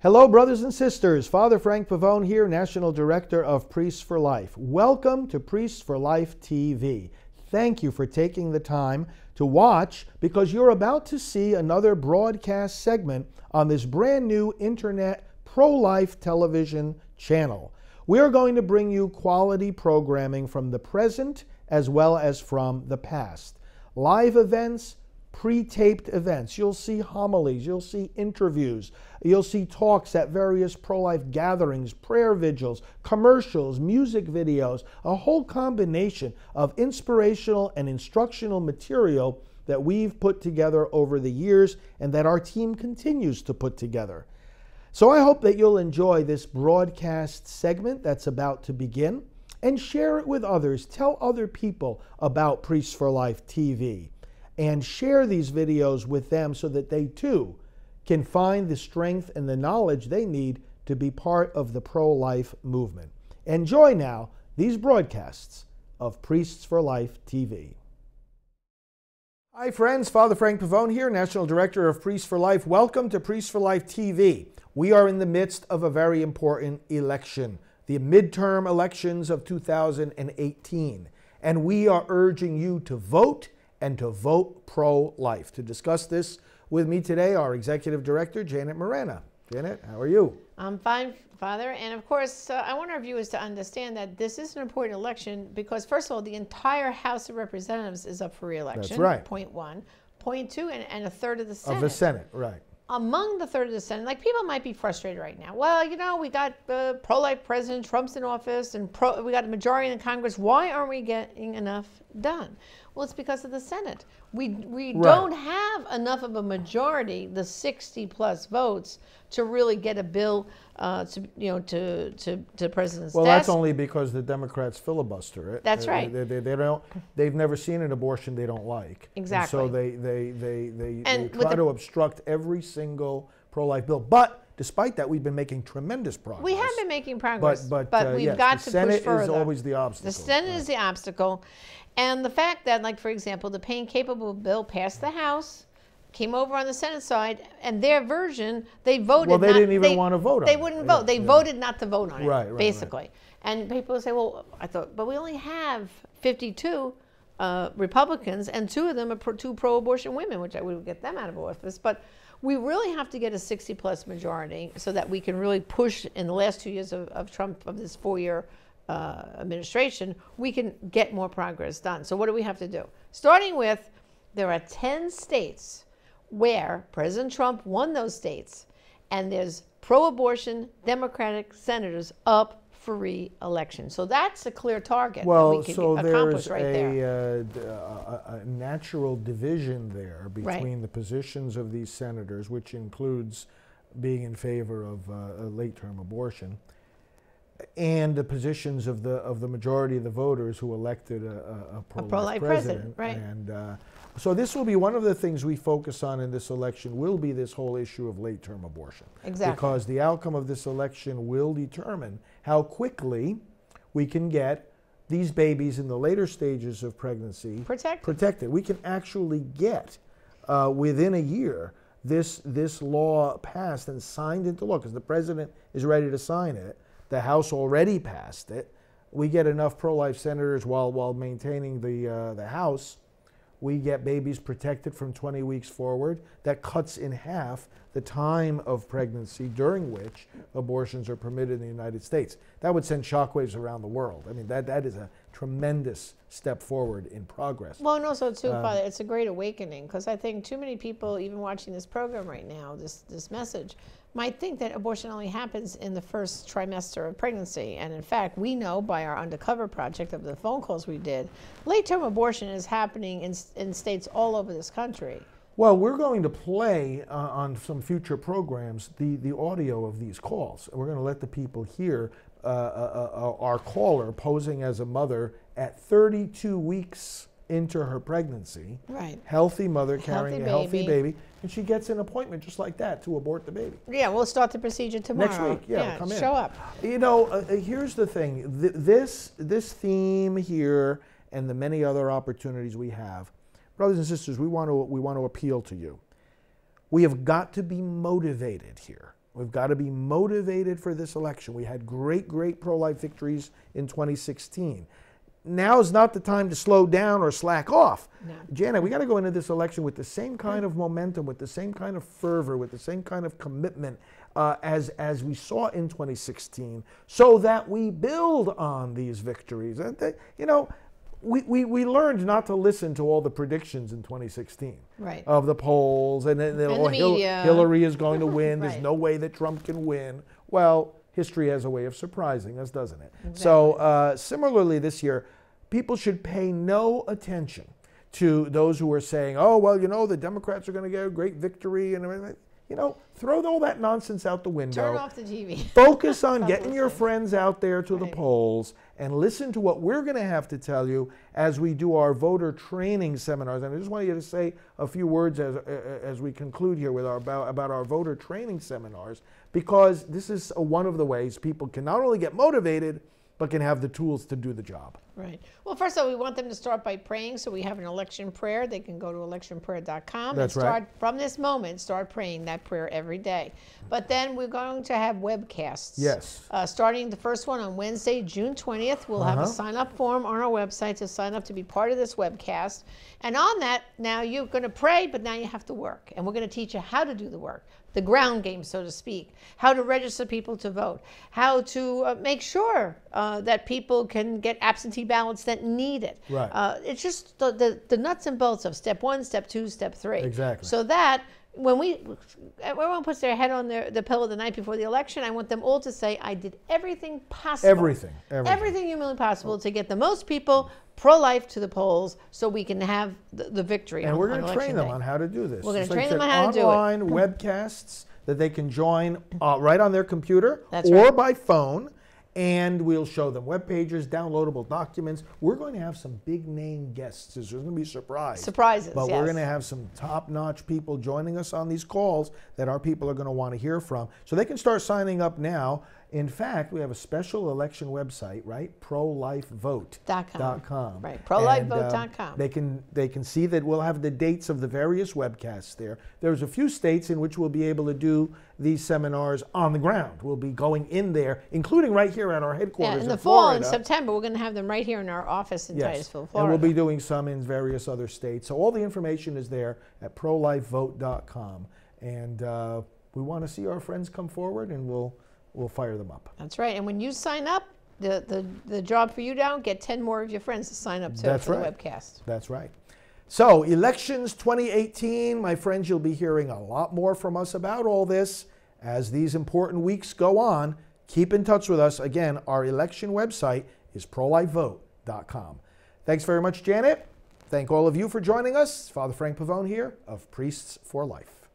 Hello, brothers and sisters. Father Frank Pavone here, National Director of Priests for Life. Welcome to Priests for Life TV. Thank you for taking the time to watch because you're about to see another broadcast segment on this brand new internet pro-life television channel. We are going to bring you quality programming from the present as well as from the past. Live events, pre-taped events. You'll see homilies, you'll see interviews, you'll see talks at various pro-life gatherings, prayer vigils, commercials, music videos, a whole combination of inspirational and instructional material that we've put together over the years and that our team continues to put together. So I hope that you'll enjoy this broadcast segment that's about to begin and share it with others. Tell other people about Priests for Life TV. And share these videos with them so that they too can find the strength and the knowledge they need to be part of the pro-life movement. Enjoy now these broadcasts of Priests for Life TV. Hi friends, Father Frank Pavone here, National Director of Priests for Life. Welcome to Priests for Life TV. We are in the midst of a very important election, the midterm elections of 2018. And we are urging you to vote and to vote pro-life. To discuss this with me today, our Executive Director, Janet Morana. Janet, how are you? I'm fine, Father. And of course, I want our viewers to understand that this is an important election because, first of all, the entire House of Representatives is up for re-election. That's right. Point one. Point two, and a third of the Senate. Of the Senate, right. Among the third of the Senate, like people might be frustrated right now. Well, you know, we got pro-life President Trump's in office and we got a majority in Congress. Why aren't we getting enough done? Well, it's because of the Senate. We Right. don't have enough of a majority, the 60 plus votes, to really get a bill to the president's Well, desk. that's only because the Democrats filibuster it. That's right. They've never seen an abortion they don't like. Exactly. And so they And try to obstruct every single pro-life bill. But despite that, we've been making tremendous progress. We have been making progress, but we've yes, got the to push Senate further. is always the obstacle. The Senate is the obstacle. And the fact that, like, for example, the Pain Capable bill passed the House, came over on the Senate side, and their version, they voted. Well, they didn't even want to vote on it. They wouldn't vote. They voted not to vote on it, Right, basically. right. And people say, well, I thought, but we only have 52 Republicans, and 2 of them are two pro-abortion women, which I would get them out of office. But we really have to get a 60-plus majority so that we can really push in the last 2 years of Trump, of this 4-year administration, we can get more progress done. So what do we have to do? Starting with, there are 10 states where President Trump won those states, and there's pro-abortion Democratic senators up for re-election. So that's a clear target that we can accomplish right there. A natural division there between Right. the positions of these senators, which includes being in favor of late-term abortion, and the positions of the majority of the voters who elected a pro-life president. Right. And so this will be one of the things we focus on in this election, will be this whole issue of late-term abortion. Exactly. Because the outcome of this election will determine how quickly we can get these babies in the later stages of pregnancy protected. We can actually get, within a year, this law passed and signed into law, because the president is ready to sign it. The House already passed it. We get enough pro-life senators while maintaining the House. We get babies protected from 20 weeks forward. That cuts in half the time of pregnancy during which abortions are permitted in the United States. That would send shockwaves around the world. I mean, that is a tremendous step forward in progress. Well, and also, too, Father, it's a great awakening, because I think too many people, even watching this program right now, this message, might think that abortion only happens in the first trimester of pregnancy. And in fact, we know by our Undercover project of the phone calls we did, late-term abortion is happening in states all over this country. Well, we're going to play on some future programs the audio of these calls. We're going to let the people hear our caller posing as a mother at 32 weeks into her pregnancy. Right. Healthy mother carrying a healthy baby. And she gets an appointment just like that to abort the baby. Yeah, we'll start the procedure tomorrow. Next week, yeah, come in. Show up. You know, here's the thing. This theme here and the many other opportunities we have, brothers and sisters, we want to appeal to you. We have got to be motivated here. We've got to be motivated for this election. We had great, great pro-life victories in 2016. Now is not the time to slow down or slack off. No. Janet, we got to go into this election with the same kind of momentum, with the same kind of fervor, with the same kind of commitment as we saw in 2016, so that we build on these victories. And we learned not to listen to all the predictions in 2016 of the polls and then the media. Hillary is going to win. There's Right. no way that Trump can win. Well, history has a way of surprising us, doesn't it? Exactly. So similarly this year, people should pay no attention to those who are saying, oh, well, the Democrats are going to get a great victory and everything. Throw all that nonsense out the window. Turn off the TV. Focus on getting your friends out there to the Right. polls and listen to what we're going to have to tell you as we do our voter training seminars. And I just want you to say a few words as we conclude here with about our voter training seminars, because this is one of the ways people can not only get motivated, but can have the tools to do the job. Right. Well, first of all, we want them to start by praying. So we have an election prayer. They can go to electionprayer.com That's and start right. from this moment, start praying that prayer every day. But then we're going to have webcasts. Yes. Starting the first one on Wednesday, June 20th. We'll have a sign-up form on our website to sign up to be part of this webcast. And on that, now you're going to pray, but now you have to work. And we're going to teach you how to do the work. The ground game, so to speak, how to register people to vote, how to make sure that people can get absentee ballots that need it. Right. It's just the nuts and bolts of step 1, step 2, step 3. Exactly. So that when everyone puts their head on the pillow the night before the election, I want them all to say, I did everything possible. Everything humanly possible to get the most people pro-life to the polls so we can have the victory. And we're going to train them day. on how to do this. We're going Just to train like them I on how said, to do it. online webcasts that they can join right on their computer That's or right. by phone. And we'll show them web pages, downloadable documents. We're going to have some big name guests. There's going to be surprises. But yes. we're going to have some top-notch people joining us on these calls that our people are going to want to hear from. So they can start signing up now. In fact, we have a special election website, right? ProLifeVote.com. Right, ProLifeVote.com. They can see that we'll have the dates of the various webcasts there. There's a few states in which we'll be able to do these seminars on the ground. We'll be going in there, including right here at our headquarters in the in fall, Florida. in September, we're going to have them right here in our office in Titusville, And Florida. we'll be doing some in various other states. So all the information is there at ProLifeVote.com. And we want to see our friends come forward, and we'll fire them up. That's right. And when you sign up, the job for you now, get 10 more of your friends to sign up to That's for right. the webcast. That's right. So elections 2018, my friends, you'll be hearing a lot more from us about all this as these important weeks go on. Keep in touch with us. Again, our election website is ProLifeVote.com. Thanks very much, Janet. Thank all of you for joining us. Father Frank Pavone here of Priests for Life.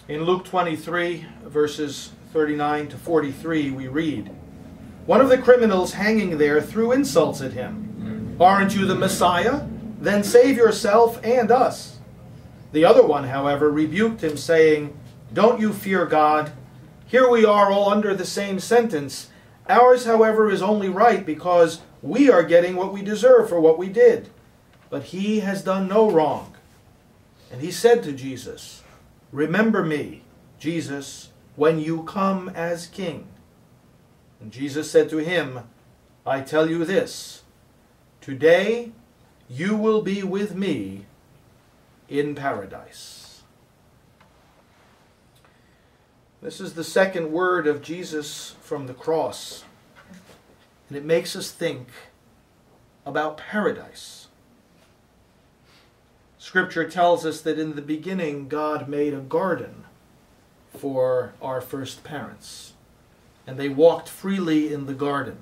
In Luke 23, verses 39 to 43, we read, "One of the criminals hanging there threw insults at him. 'Aren't you the Messiah? Then save yourself and us.' The other one, however, rebuked him, saying, 'Don't you fear God? Here we are all under the same sentence. Ours, however, is only right because we are getting what we deserve for what we did. But he has done no wrong.' And he said to Jesus, 'Remember me, Jesus, when you come as king.' And Jesus said to him, 'I tell you this, today you will be with me in paradise.'" This is the second word of Jesus from the cross, and it makes us think about paradise. Scripture tells us that in the beginning God made a garden for our first parents, and they walked freely in the garden,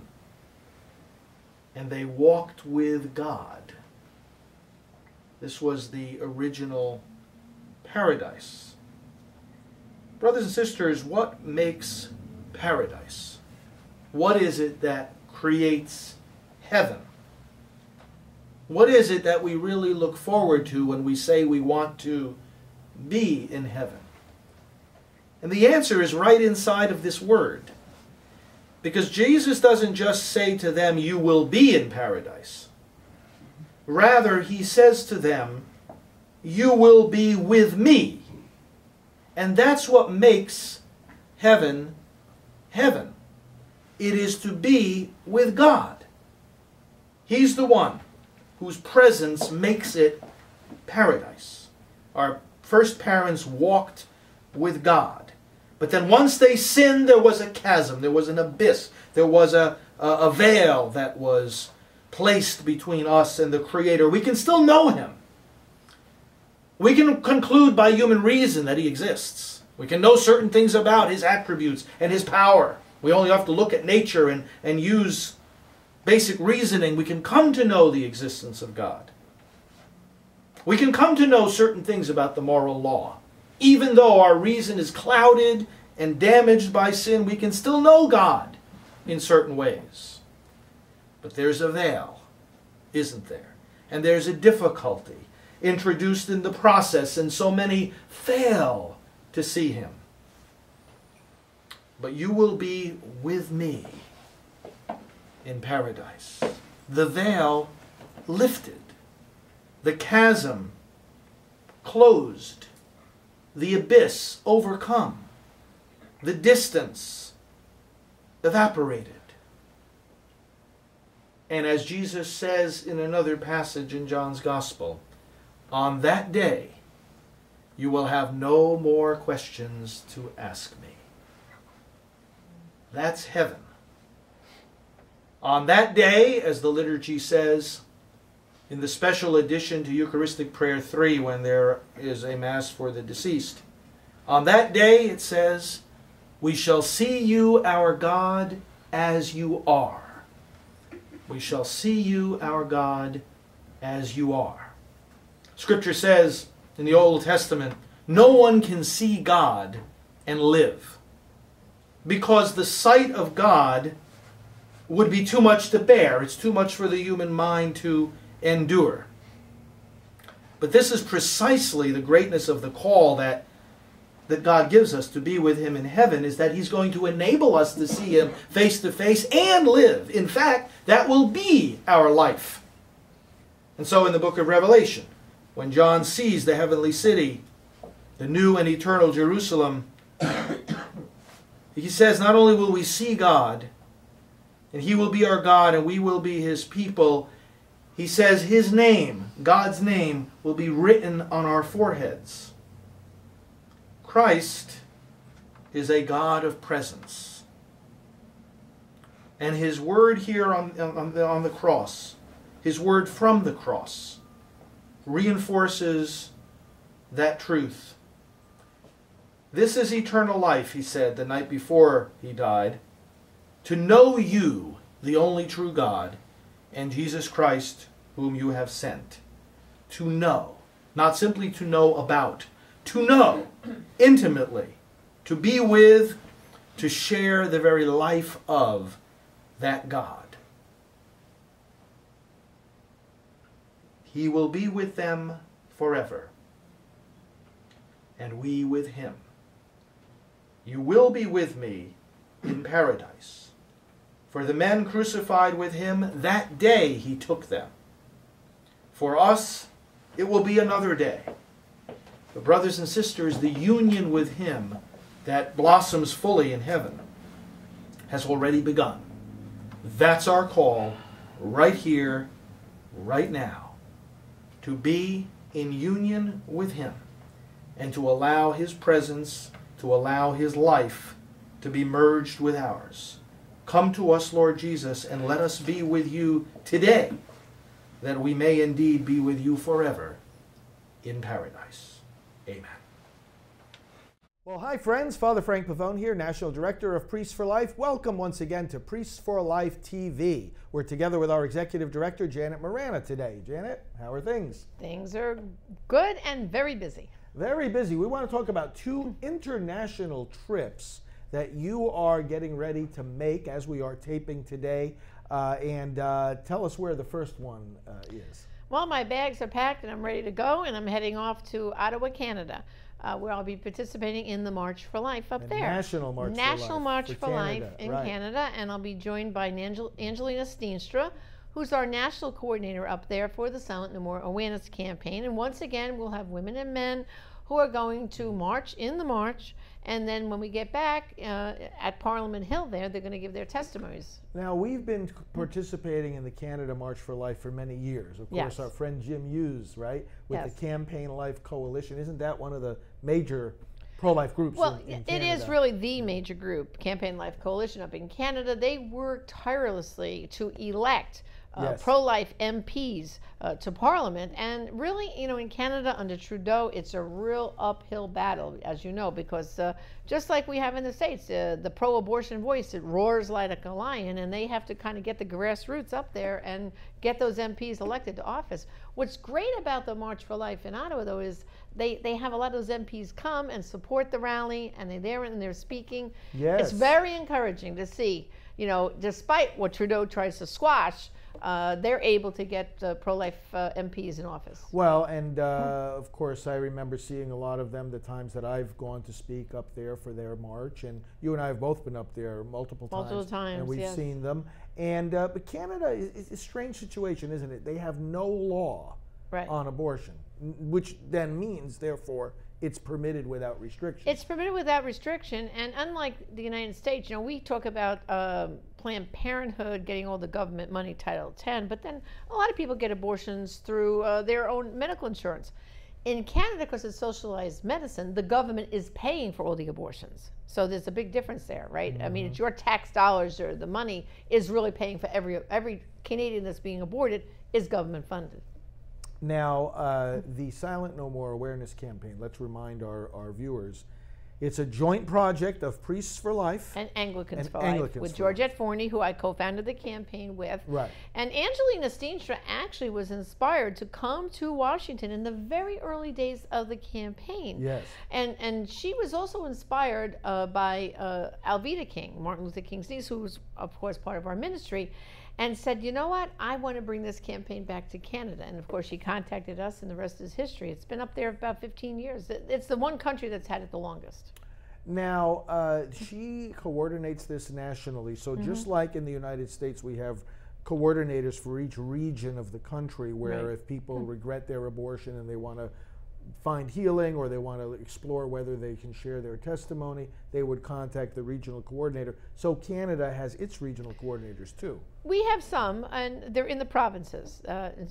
and they walked with God. This was the original paradise. Brothers and sisters, what makes paradise? What is it that creates heaven? What is it that we really look forward to when we say we want to be in heaven? And the answer is right inside of this word. Because Jesus doesn't just say to them, "You will be in paradise." Rather, he says to them, "You will be with me And that's what makes heaven heaven. It is to be with God. He's the one whose presence makes it paradise. Our first parents walked with God. But then once they sinned, there was a chasm, there was an abyss, there was a veil that was placed between us and the Creator. We can still know Him. We can conclude by human reason that He exists. We can know certain things about His attributes and His power. We only have to look at nature and use basic reasoning. We can come to know the existence of God. We can come to know certain things about the moral law. Even though our reason is clouded and damaged by sin, we can still know God in certain ways. But there's a veil, isn't there? And there's a difficulty introduced in the process, and so many fail to see Him. But you will be with me in paradise. The veil lifted, the chasm closed, the abyss overcome, the distance evaporated. And as Jesus says in another passage in John's Gospel, on that day you will have no more questions to ask me. That's heaven. On that day, as the liturgy says, in the special addition to Eucharistic Prayer 3, when there is a Mass for the deceased, on that day, it says, we shall see you, our God, as you are. We shall see you, our God, as you are. Scripture says in the Old Testament, no one can see God and live, because the sight of God would be too much to bear. It's too much for the human mind to endure. But this is precisely the greatness of the call that God gives us to be with Him in heaven, is that He's going to enable us to see Him face to face and live. In fact, that will be our life. And so in the book of Revelation, when John sees the heavenly city, the new and eternal Jerusalem, he says, not only will we see God, and He will be our God, and we will be His people, he says His name, God's name, will be written on our foreheads. Christ is a God of presence. And His word here on the cross, His word from the cross, reinforces that truth. This is eternal life, He said the night before He died, to know you, the only true God, and Jesus Christ, whom you have sent. To know, not simply to know about, to know intimately, to be with, to share the very life of that God. He will be with them forever, and we with Him. You will be with me in paradise. For the men crucified with Him, that day He took them. For us, it will be another day. But brothers and sisters, the union with Him that blossoms fully in heaven has already begun. That's our call right here, right now, to be in union with Him and to allow His presence, to allow His life to be merged with ours. Come to us, Lord Jesus, and let us be with you today, that we may indeed be with you forever in paradise. Amen. Well, hi friends, Father Frank Pavone here, National Director of Priests for Life. Welcome once again to Priests for Life TV. We're together with our Executive Director, Janet Marana, today. Janet, how are things? Things are good and very busy. Very busy. We want to talk about 2 international trips that you are getting ready to make as we are taping today. And tell us where the first one is. Well, my bags are packed and I'm ready to go, and I'm heading off to Ottawa, Canada, where I'll be participating in the March for Life up there. National March for Life. National March for Life in right. Canada, and I'll be joined by Angelina Steenstra, who's our national coordinator up there for the Silent No More Awareness Campaign. And once again, we'll have women and men who are going to march in the march. And then when we get back at Parliament Hill there, they're going to give their testimonies. Now, we've been participating in the Canada March for Life for many years. Of course, Yes. our friend Jim Hughes, right, with Yes. the Campaign Life Coalition. Isn't that one of the major pro-life groups Well, in it Canada? is really the major group, Campaign Life Coalition up in Canada. They work tirelessly to elect Yes. pro-life MPs to Parliament. And really, in Canada under Trudeau, it's a real uphill battle, as you know, because just like we have in the States, the pro-abortion voice, it roars like a lion, and they have to kind of get the grassroots up there and get those MPs elected to office. What's great about the March for Life in Ottawa, though, is they have a lot of those MPs come and support the rally, and they're there and they're speaking. Yes. It's very encouraging to see, despite what Trudeau tries to squash, they're able to get pro-life MPs in office. Well, and of course, I remember seeing a lot of them the times that I've gone to speak up there for their march, and you and I have both been up there multiple times, and we've yes. seen them. And but Canada is a strange situation, isn't it? They have no law Right. on abortion, which then means, therefore, it's permitted without restriction. It's permitted without restriction, and unlike the United States, we talk about Planned Parenthood getting all the government money, Title X, but then a lot of people get abortions through their own medical insurance. In Canada, because it's socialized medicine, the government is paying for all the abortions. So there's a big difference there, right? I mean, it's your tax dollars, or the money is really paying for every Canadian that's being aborted is government funded. Now, the Silent No More Awareness Campaign, let's remind our viewers, it's a joint project of Priests for Life. And Anglicans And for Life, Anglicans with for Georgette Forney, who I co-founded the campaign with. Right. And Angelina Steenstra actually was inspired to come to Washington in the very early days of the campaign. Yes. And she was also inspired by Alveda King, Martin Luther King's niece, who was, of course, part of our ministry, and said, you know what, I want to bring this campaign back to Canada. And of course, she contacted us, and the rest is history. It's been up there about 15 years. It's the one country that's had it the longest. Now, she coordinates this nationally. So just like in the United States, we have coordinators for each region of the country where Right. if people regret their abortion and they want to find healing, or they want to explore whether they can share their testimony, they would contact the regional coordinator. So Canada has its regional coordinators too. We have some, and they're in the provinces.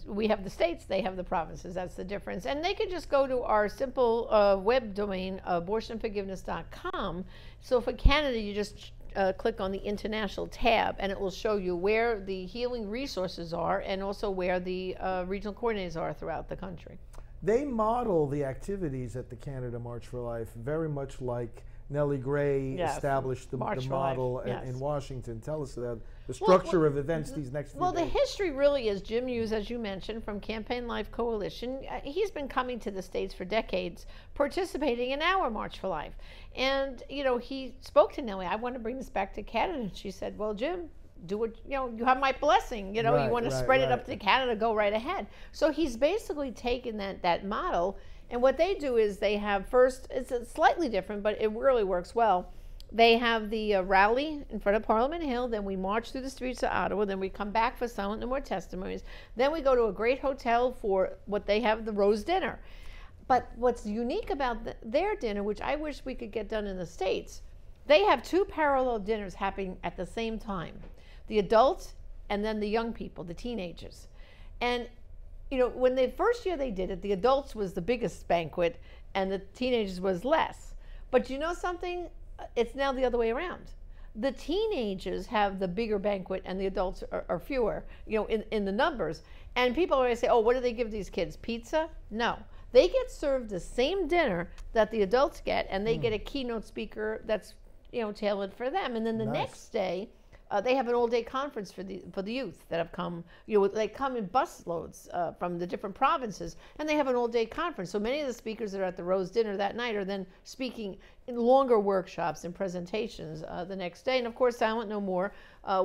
We have the states, they have the provinces. That's the difference. And they can just go to our simple web domain, abortionforgiveness.com. So for Canada, you just click on the international tab, and it will show you where the healing resources are, and also where the regional coordinators are throughout the country. They model the activities at the Canada March for Life very much like Nellie Gray Yes. established the March for model Life, yes. in Washington. Tell us about the structure of events these next few Well, the days. history really is Jim Hughes, as you mentioned, from Campaign Life Coalition. He's been coming to the States for decades, participating in our March for Life. And, he spoke to Nellie, I want to bring this back to Canada. And she said, well, Jim, do what, you have my blessing. You Right, want to right, spread it right. up to Canada, go right ahead. So he's basically taken that model, and what they do is they have first, it's slightly different, but it really works well. They have the rally in front of Parliament Hill, then we march through the streets of Ottawa, then we come back for Silent No More testimonies, then we go to a great hotel for what they have, the Rose Dinner. But what's unique about their dinner, which I wish we could get done in the States, they have two parallel dinners happening at the same time. The adults and then the young people, the teenagers. And, when the first year they did it, the adults was the biggest banquet and the teenagers was less. But you know something? It's now the other way around. The teenagers have the bigger banquet and the adults are fewer, in the numbers. And people always say, oh, what do they give these kids? Pizza? No. They get served the same dinner that the adults get, and they get a keynote speaker that's, tailored for them. And then the Nice. next day, they have an all-day conference for the youth that have come. They come in bus loads from the different provinces, and they have an all-day conference. So many of the speakers that are at the Rose Dinner that night are then speaking in longer workshops and presentations the next day. And of course, Silent No More.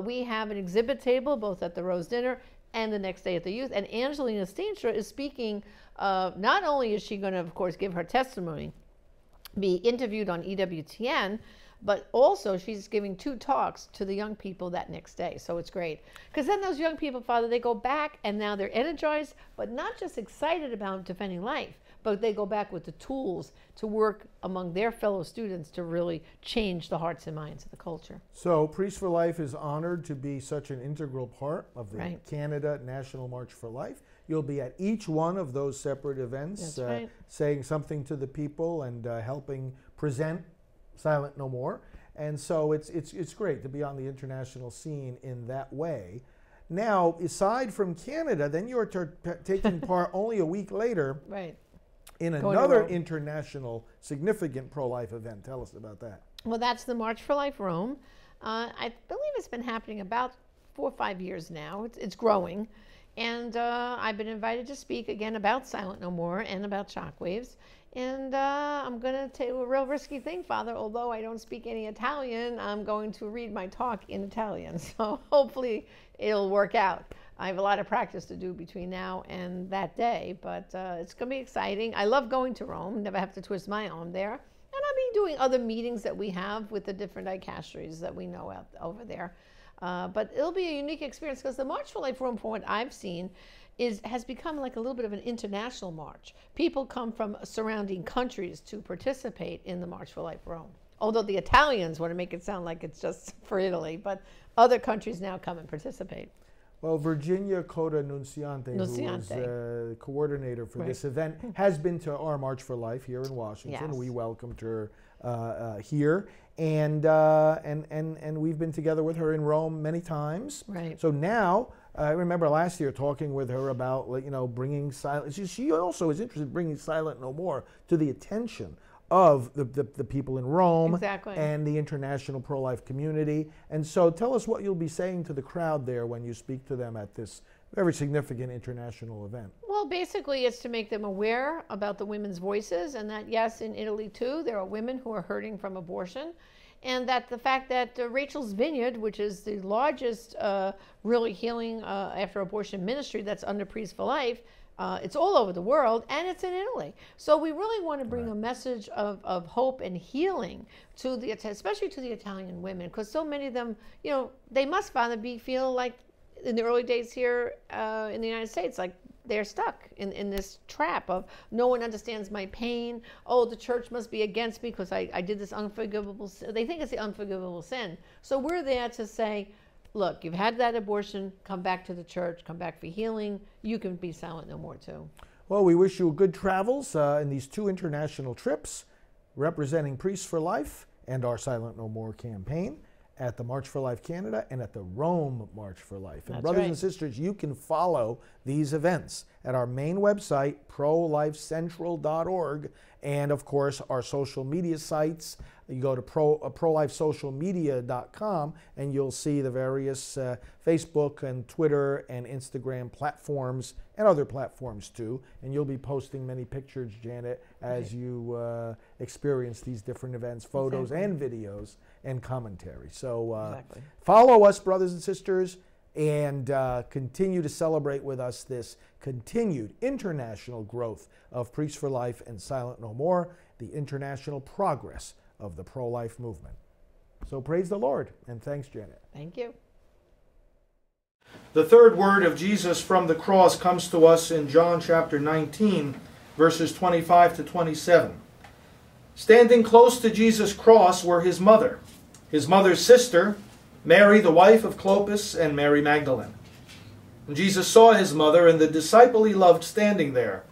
We have an exhibit table both at the Rose Dinner and the next day at the youth. And Angelina Steenstra is speaking. Not only is she going to, of course, give her testimony, be interviewed on EWTN, but also she's giving 2 talks to the young people that next day. So it's great. Because then those young people, Father, they go back and now they're energized, but not just excited about defending life, but they go back with the tools to work among their fellow students to really change the hearts and minds of the culture. So Priests for Life is honored to be such an integral part of the Right. Canada National March for Life. You'll be at each one of those separate events, That's right. saying something to the people and helping present Silent No More. And so it's great to be on the international scene in that way. Now, aside from Canada, then you're taking part only a week later Right. in Going to another Rome. international significant pro-life event. Tell us about that. Well, that's the March for Life Rome. I believe it's been happening about 4 or 5 years now. It's growing. And I've been invited to speak again about Silent No More and about shockwaves. And I'm going to take a real risky thing, Father. Although I don't speak any Italian, I'm going to read my talk in Italian. So hopefully it'll work out. I have a lot of practice to do between now and that day, but it's going to be exciting. I love going to Rome. Never have to twist my arm there. And I'll be doing other meetings that we have with the different dicasteries that we know out over there. But it'll be a unique experience because the March for Life Rome, from what I've seen, has become like a little bit of an international march. People come from surrounding countries to participate in the March for Life Rome. Although the Italians want to make it sound like it's just for Italy, but other countries now come and participate. Well, Virginia Cota Nunciante, who is coordinator for this event, has been to our March for Life here in Washington. Yes. We welcomed her here, and we've been together with her in Rome many times. Right. So now, I remember last year talking with her about, bringing silent. She also is interested in bringing Silent No More to the attention of the people in Rome Exactly. and the international pro-life community. And so tell us what you'll be saying to the crowd there when you speak to them at this very significant international event. Well, basically, it's to make them aware about the women's voices and that, yes, in Italy, too, there are women who are hurting from abortion. And that the fact that Rachel's Vineyard, which is the largest really healing after abortion ministry that's under Priests for Life, it's all over the world, and it's in Italy. So we really want to bring a message of hope and healing to especially to the Italian women, because so many of them, they must feel like in the early days here in the United States, like they're stuck in this trap of no one understands my pain. Oh, the church must be against me because I did this unforgivable sin. They think it's the unforgivable sin. So we're there to say, look, you've had that abortion, come back to the church, come back for healing. You can be Silent No More too. Well, we wish you good travels in these 2 international trips representing Priests for Life and our Silent No More campaign at the March for Life Canada and at the Rome March for Life. And That's brothers right. and sisters, you can follow these events at our main website, prolifecentral.org, and of course our social media sites. You go to prolifesocialmedia.com and you'll see the various Facebook and Twitter and Instagram platforms and other platforms too. And you'll be posting many pictures, Janet, as you experience these different events, photos and videos and commentary. So follow us, brothers and sisters, and continue to celebrate with us this continued international growth of Priests for Life and Silent No More, the international progress of the pro-life movement. So praise the Lord, and thanks, Janet. Thank you. The third word of Jesus from the cross comes to us in John chapter 19, verses 25 to 27. Standing close to Jesus' cross were his mother's sister, Mary, the wife of Clopas, and Mary Magdalene. And Jesus saw his mother and the disciple he loved standing there.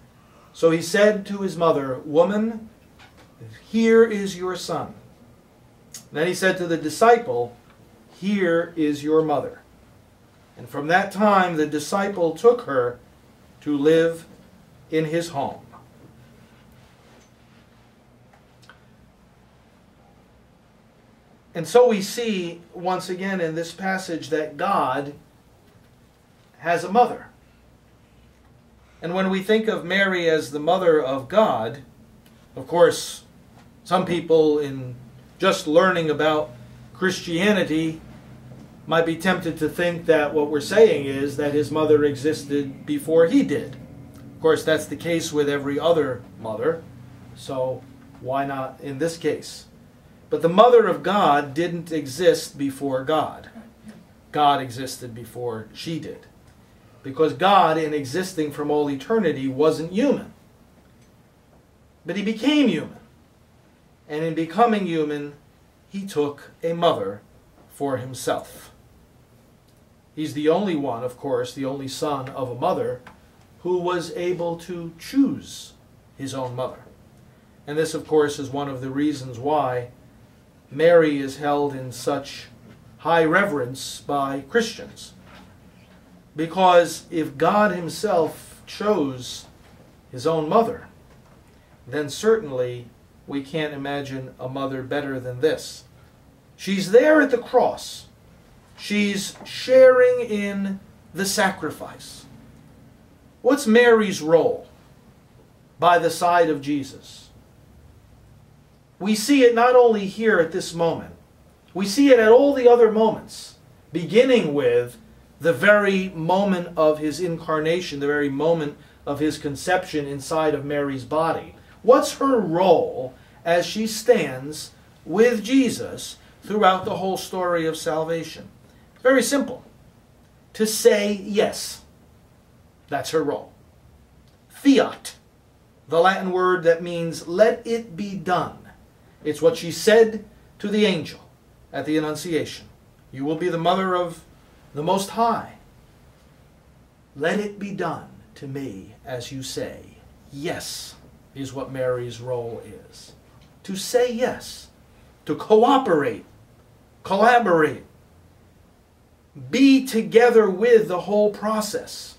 So he said to his mother, "Woman, here is your son." Then he said to the disciple, "Here is your mother." And from that time the disciple took her to live in his home. And so we see once again in this passage that God has a mother. And when we think of Mary as the mother of God, of course, some people in just learning about Christianity might be tempted to think that what we're saying is that his mother existed before he did. Of course, that's the case with every other mother, so why not in this case? But the mother of God didn't exist before God. God existed before she did. Because God, in existing from all eternity, wasn't human. But he became human. And in becoming human, he took a mother for himself. He's the only one, of course, the only son of a mother who was able to choose his own mother. And this, of course, is one of the reasons why Mary is held in such high reverence by Christians. Because if God himself chose his own mother, then certainly we can't imagine a mother better than this. She's there at the cross. She's sharing in the sacrifice. What's Mary's role by the side of Jesus? We see it not only here at this moment, we see it at all the other moments, beginning with the very moment of his incarnation, the very moment of his conception inside of Mary's body. What's her role as she stands with Jesus throughout the whole story of salvation? Very simple. To say yes. That's her role. Fiat, the Latin word that means let it be done. It's what she said to the angel at the Annunciation. You will be the mother of the Most High. Let it be done to me as you say. Yes is what Mary's role is. To say yes. To cooperate. Collaborate. Be together with the whole process.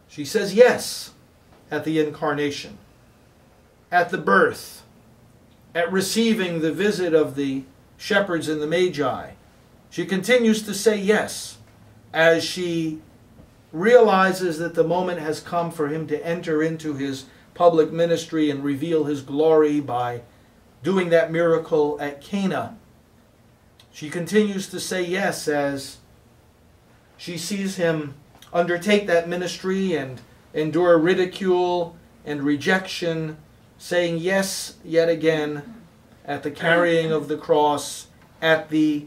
She says yes at the incarnation, at the birth, at receiving the visit of the shepherds and the magi. She continues to say yes as she realizes that the moment has come for him to enter into his public ministry and reveal his glory by doing that miracle at Cana. She continues to say yes as she sees him undertake that ministry and endure ridicule and rejection, saying yes yet again at the carrying of the cross, at the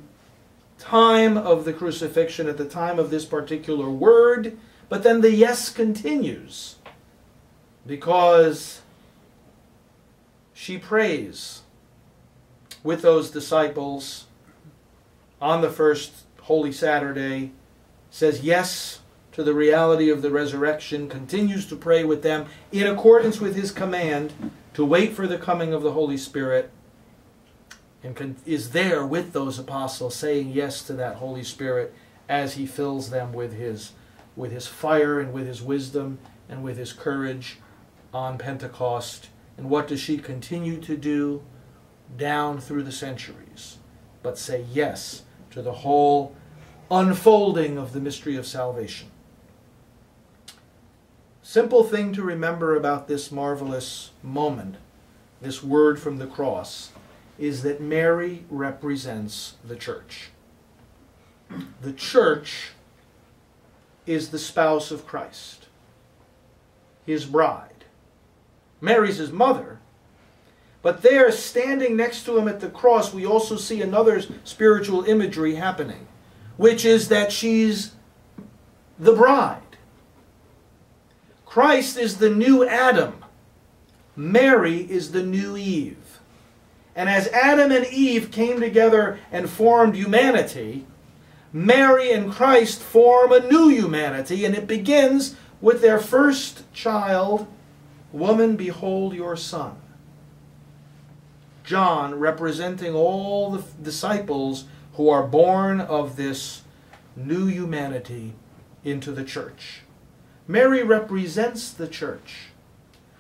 time of the crucifixion, at the time of this particular word. But then the yes continues because she prays with those disciples on the first Holy Saturday, says yes to the reality of the resurrection, continues to pray with them in accordance with his command to wait for the coming of the Holy Spirit, and is there with those apostles saying yes to that Holy Spirit as he fills them with his fire and with his wisdom and with his courage on Pentecost. And what does she continue to do down through the centuries? But say yes to the whole unfolding of the mystery of salvation. Simple thing to remember about this marvelous moment, this word from the cross, is that Mary represents the church. The church is the spouse of Christ, his bride. Mary's his mother, but there, standing next to him at the cross, we also see another spiritual imagery happening, which is that she's the bride. Christ is the new Adam. Mary is the new Eve. And as Adam and Eve came together and formed humanity, Mary and Christ form a new humanity, and it begins with their first child, "Woman, behold your son." John representing all the disciples who are born of this new humanity into the church. Mary represents the church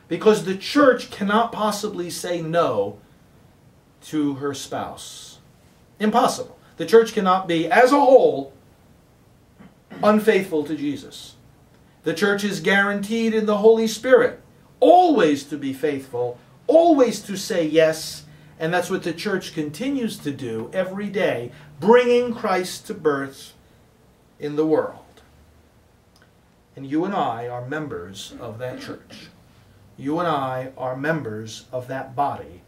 because the church cannot possibly say no to her spouse. Impossible. The church cannot be, as a whole, unfaithful to Jesus. The church is guaranteed in the Holy Spirit always to be faithful, always to say yes, and that's what the church continues to do every day, bringing Christ to birth in the world. And you and I are members of that church. You and I are members of that body.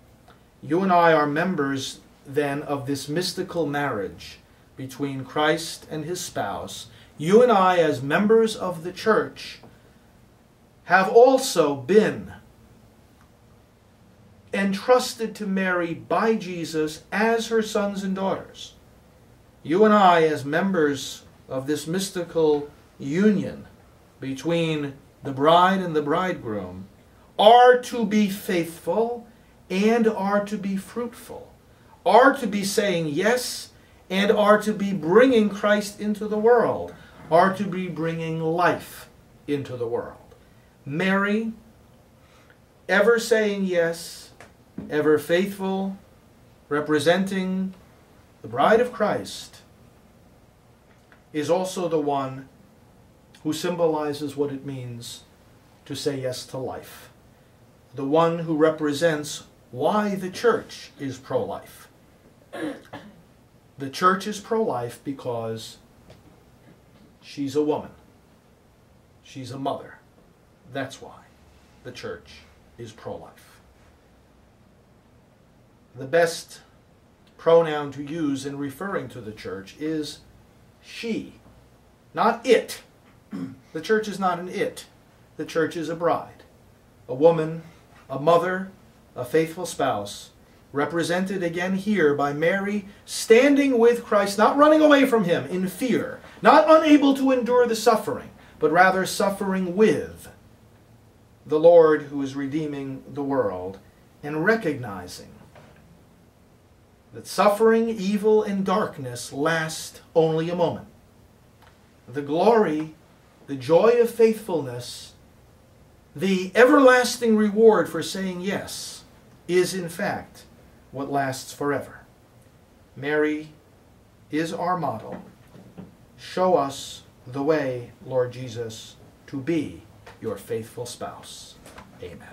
You and I are members then of this mystical marriage between Christ and his spouse. You and I, as members of the church, have also been entrusted to Mary by Jesus as her sons and daughters. You and I, as members of this mystical union between the bride and the bridegroom, are to be faithful and are to be fruitful, are to be saying yes and are to be bringing Christ into the world, are to be bringing life into the world. Mary, ever saying yes, ever faithful, representing the bride of Christ, is also the one who symbolizes what it means to say yes to life. The one who represents why the church is pro-life. The church is pro-life because she's a woman. She's a mother. That's why the church is pro-life. The best pronoun to use in referring to the church is she, not it. The church is not an it. The church is a bride, a woman, a mother, a faithful spouse, represented again here by Mary standing with Christ, not running away from him in fear, not unable to endure the suffering, but rather suffering with the Lord who is redeeming the world, and recognizing that suffering, evil, and darkness last only a moment. The glory, the joy of faithfulness, the everlasting reward for saying yes is in fact what lasts forever. Mary is our model. Show us the way, Lord Jesus, to be your faithful spouse. Amen.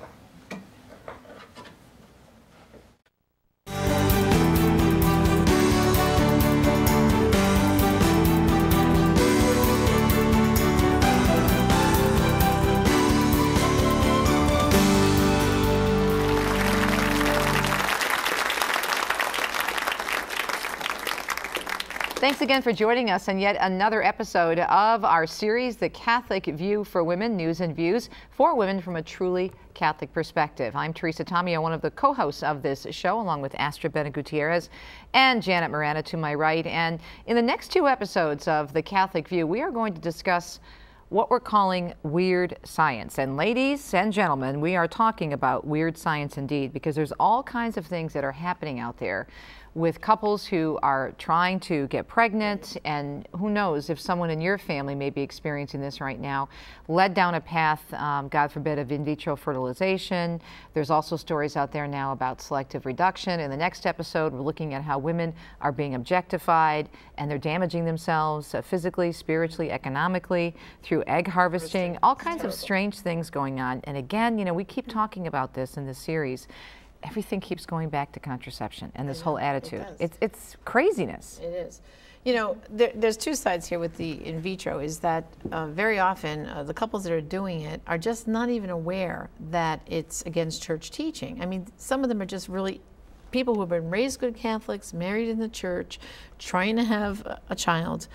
Thanks again for joining us on yet another episode of our series, The Catholic View for Women, News and Views for Women from a Truly Catholic Perspective. I'm Teresa Tomeo, one of the co-hosts of this show, along with Astrid Bennett Gutierrez and Janet Miranda to my right. And in the next two episodes of The Catholic View, we are going to discuss what we're calling weird science. And ladies and gentlemen, we are talking about weird science indeed, because there's all kinds of things that are happening out there with couples who are trying to get pregnant, and who knows if someone in your family may be experiencing this right now, led down a path, God forbid, of in vitro fertilization. There's also stories out there now about selective reduction. In the next episode, we're looking at how women are being objectified and they're damaging themselves physically, spiritually, economically, through egg harvesting, all kinds of strange things going on. And again, you know, we keep talking about this in this series. Everything keeps going back to contraception and this whole attitude. It's craziness. It is. You know, there's two sides here with the in vitro, is that very often the couples that are doing it are just not even aware that it's against church teaching. I mean, some of them are just really people who have been raised good Catholics, married in the church, trying to have a child,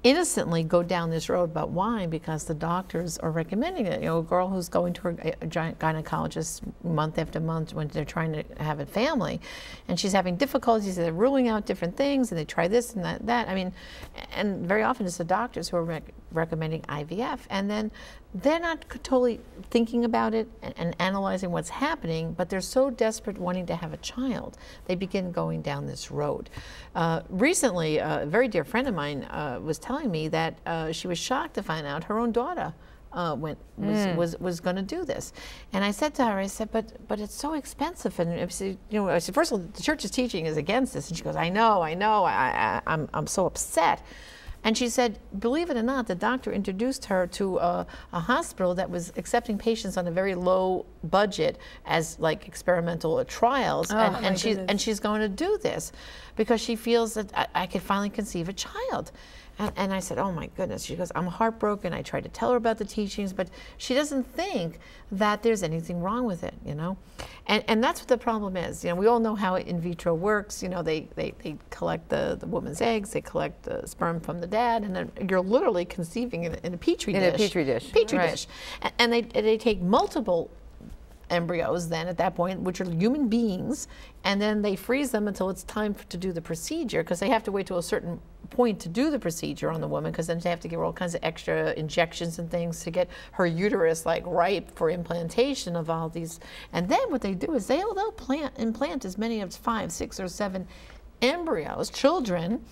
innocently go down this road. But why? Because the doctors are recommending it. You know, a girl who's going to her gynecologist month after month when they're trying to have a family, and she's having difficulties, they're ruling out different things, and they try this and that. I mean, and very often it's the doctors who are recommending IVF, and then they're not totally thinking about it and analyzing what's happening, but they're so desperate wanting to have a child, they begin going down this road. Recently, a very dear friend of mine was telling me that she was shocked to find out her own daughter was going to do this. And I said to her, I said, but it's so expensive. And I said, you know, I said, first of all, the church's teaching is against this. And she goes, I know, I'm so upset. And she said, believe it or not, the doctor introduced her to a hospital that was accepting patients on a very low budget as like experimental trials. And she's going to do this because she feels that I could finally conceive a child. And I said, oh my goodness. She goes, I'm heartbroken. I tried to tell her about the teachings, but she doesn't think that there's anything wrong with it, you know? And that's what the problem is. You know, we all know how in vitro works. You know, they collect the woman's eggs, they collect the sperm from the dad, and then you're literally conceiving in a petri dish. In a petri dish. Petri dish. And they take multiple embryos then at that point, which are human beings, and then they freeze them until it's time to do the procedure, because they have to wait to a certain point to do the procedure on the woman, because then they have to give her all kinds of extra injections and things to get her uterus like ripe for implantation of all these. And then what they do is they'll implant as many as 5, 6, or 7 embryos, children,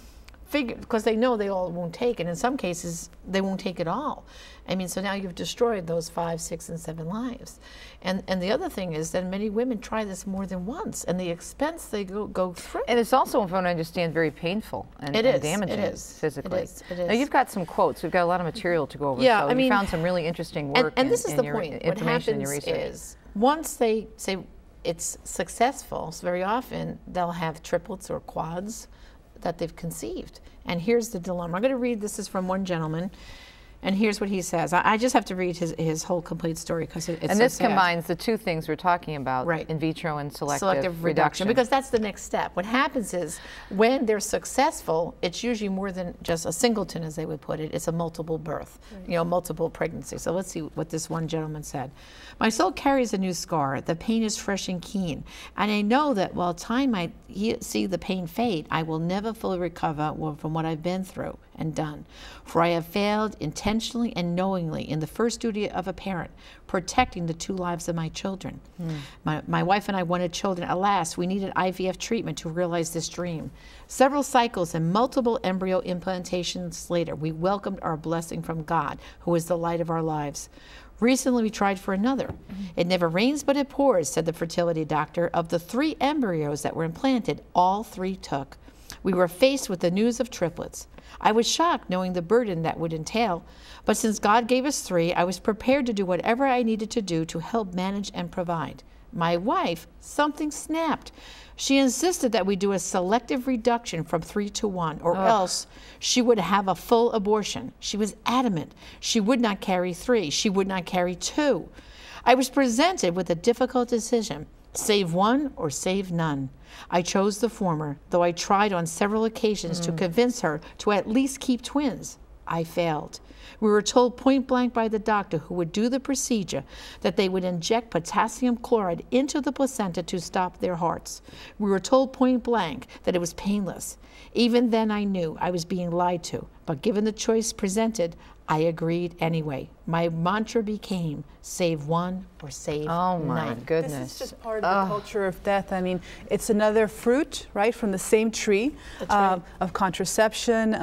because they know they all won't take, and in some cases they won't take it all. I mean, so now you've destroyed those 5, 6, and 7 lives. And the other thing is that many women try this more than once, and the expense they go through. And it's also, if I understand, very painful and damaging physically. It is. Now, you've got some quotes. We've got a lot of material to go over. Yeah, so I mean, you found some really interesting work. And this is the your point. What happens is, once they say it's successful, so very often they'll have triplets or quads that they've conceived. And here's the dilemma. I'm going to read, this is from one gentleman, and here's what he says. I just have to read his whole complete story because it's and so this sad. combines the two things we're talking about, right. In vitro and selective reduction. Because that's the next step. What happens is when they're successful, it's usually more than just a singleton, as they would put it. It's a multiple birth, right. Multiple pregnancy. So let's see what this one gentleman said. My soul carries a new scar. The pain is fresh and keen. And I know that while time might see the pain fade, I will never fully recover from what I've been through and done. For I have failed intentionally and knowingly in the first duty of a parent, protecting the 2 lives of my children. My wife and I wanted children. Alas, we needed IVF treatment to realize this dream. Several cycles and multiple embryo implantations later, we welcomed our blessing from God, who is the light of our lives. Recently, we tried for another. It never rains, but it pours, said the fertility doctor. Of the 3 embryos that were implanted, all 3 took. We were faced with the news of triplets. I was shocked knowing the burden that would entail, but since God gave us 3, I was prepared to do whatever I needed to do to help manage and provide. My wife, something snapped. She insisted that we do a selective reduction from 3 to 1, or else she would have a full abortion. She was adamant. She would not carry 3. She would not carry 2. I was presented with a difficult decision: save 1 or save none. I chose the former, though I tried on several occasions to convince her to at least keep twins. I failed. We were told point blank by the doctor who would do the procedure that they would inject potassium chloride into the placenta to stop their hearts. We were told point blank that it was painless. Even then I knew I was being lied to, but given the choice presented, I agreed anyway. My mantra became, save 1 or save 9. Oh my goodness. This is just part of the culture of death. I mean, it's another fruit, right, from the same tree right. Of contraception.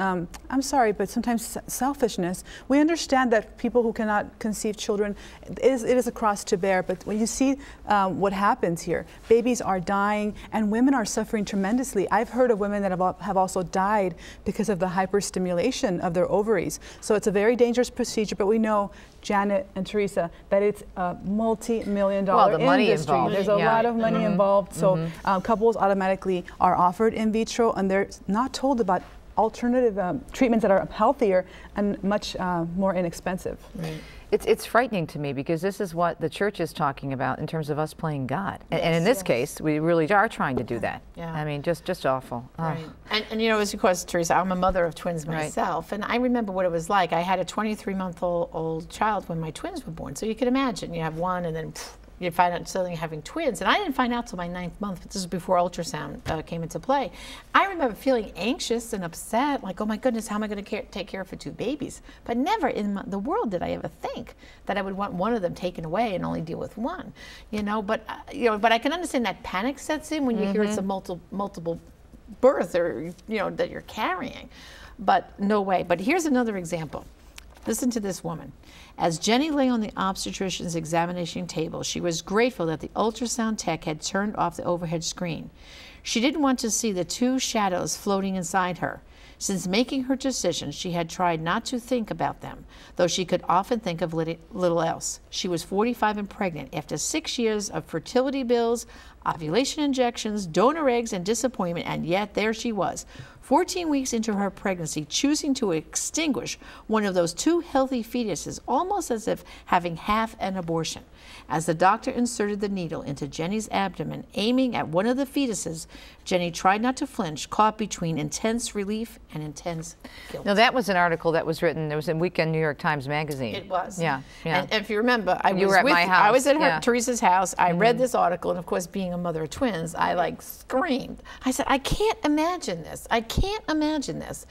I'm sorry, but sometimes selfishness. We understand that people who cannot conceive children, it is a cross to bear, but when you see what happens here, babies are dying and women are suffering tremendously. I've heard of women that have also died because of the hyperstimulation of their ovaries. So it's a very dangerous procedure, but we know, Janet and Teresa, that it's a multi-million-dollar industry. money involved. There's a lot of money involved. So couples automatically are offered in vitro, and they're not told about alternative treatments that are healthier and much more inexpensive. Right. It's frightening to me because this is what the church is talking about in terms of us playing God. And in this case, we really are trying to do that. Yeah. I mean, just awful. Right. And as of course, Teresa, I'm a mother of twins myself, and I remember what it was like. I had a 23-month-old child when my twins were born. So you can imagine, you have one and then you find out suddenly you're having twins. And I didn't find out till my 9th month, but this is before ultrasound came into play. I remember feeling anxious and upset, like, oh my goodness, how am I going to take care of 2 babies? But never in the world did I ever think that I would want one of them taken away and only deal with one. But I can understand that panic sets in when you hear it's a multiple birth, or that you're carrying. But no way. But here's another example. Listen to this woman. As Jenny lay on the obstetrician's examination table, she was grateful that the ultrasound tech had turned off the overhead screen. She didn't want to see the 2 shadows floating inside her. Since making her decision, she had tried not to think about them, though she could often think of little else. She was 45 and pregnant. After 6 years of fertility bills, ovulation injections, donor eggs, and disappointment, and yet there she was, 14 weeks into her pregnancy, choosing to extinguish one of those 2 healthy fetuses, almost as if having half an abortion. As the doctor inserted the needle into Jenny's abdomen, aiming at one of the fetuses, Jenny tried not to flinch, caught between intense relief and intense guilt. Now, that was an article that was written, it was in Weekend New York Times Magazine. It was. Yeah, yeah. And if you remember, You were at my house. I was at Yeah. Teresa's house. I read this article, and of course, being a mother of twins, I like screamed. I said, I can't imagine this. I can't imagine this.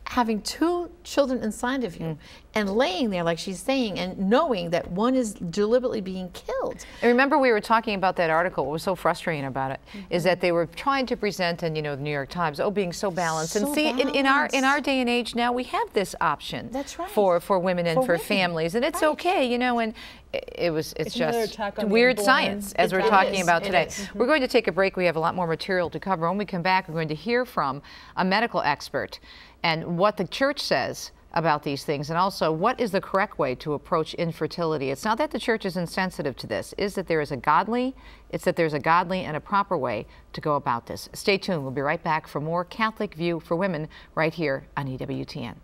Having 2 children inside of you and laying there, like she's saying, and knowing that one is deliberately being killed. And remember, we were talking about that article. What was so frustrating about it is that they were trying to present, and you know, the New York Times, being so balanced. And So see, in our balanced. day and age now, we have this option. That's right. For women and For for women. families, and it's Right. okay, you know. And it's another just attack on the weird unborn. science, as we're It talking is. about It today. is. We're going to take a break. We have a lot more material to cover. When we come back, we're going to hear from a medical expert and what the church says about these things, and also what is the correct way to approach infertility. It's not that the church is insensitive to this, it's that there's a godly and a proper way to go about this. Stay tuned. We'll be right back for more Catholic View for Women right here on EWTN.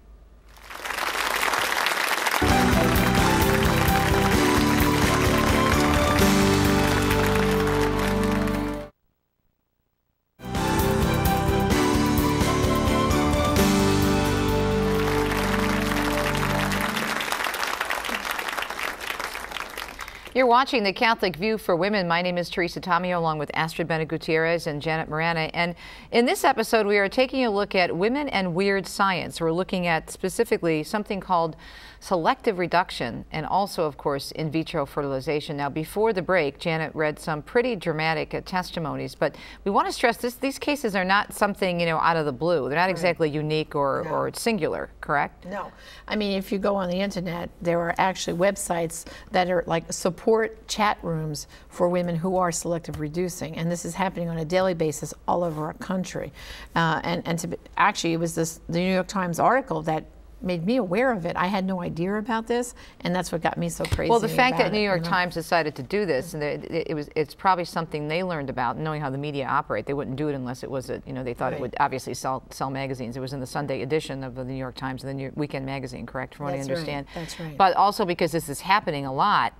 You're watching The Catholic View for Women. My name is Teresa Tomeo, along with Astrid Bennett Gutierrez and Janet Morana. And in this episode, we are taking a look at women and weird science. We're looking at specifically something called selective reduction and also, of course, in vitro fertilization. Now, before the break, Janet read some pretty dramatic testimonies, but we want to stress these cases are not something, you know, out of the blue. They're not exactly unique or singular, correct? No. I mean, if you go on the internet, there are actually websites that are like support chat rooms for women who are selective reducing, and this is happening on a daily basis all over our country. Actually, it was the New York Times article that made me aware of it. I had no idea about this, and that's what got me so crazy. Well, the fact about that New it, York you know? Times decided to do this, and it's probably something they learned about, knowing how the media operate. They wouldn't do it unless it was they thought it would obviously sell magazines. It was in the Sunday edition of the New York Times, the Weekend magazine, correct, from what I That's right. understand. That's right. But also because this is happening a lot,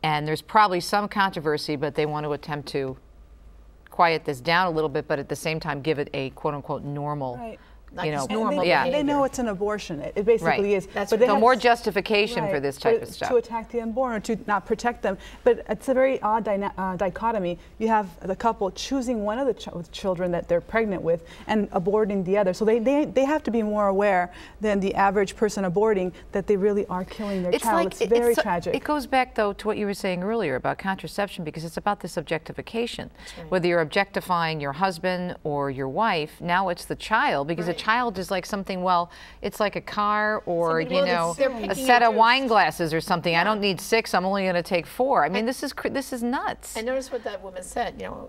and there's probably some controversy, but they want to attempt to quiet this down a little bit, but at the same time give it a quote-unquote normal. Right. Like You know, it's normal yeah. They know behavior. it's an abortion. It basically Right. is. That's But they So have more justification for Right, this type but of stuff. to attack the unborn or to not protect them. But it's a very odd dichotomy. You have the couple choosing one of the children that they're pregnant with and aborting the other. So they have to be more aware than the average person aborting that they really are killing their child. It's very tragic. It goes back, though, to what you were saying earlier about contraception, because it's about this objectification. Whether you're objectifying your husband or your wife, now it's the child, because a child is like something, well, it's like a car or, Something- well, you know, they're a picking set and of wine glasses or something. I don't need 6, I'm only going to take 4. I mean, this is nuts. And notice what that woman said, you know,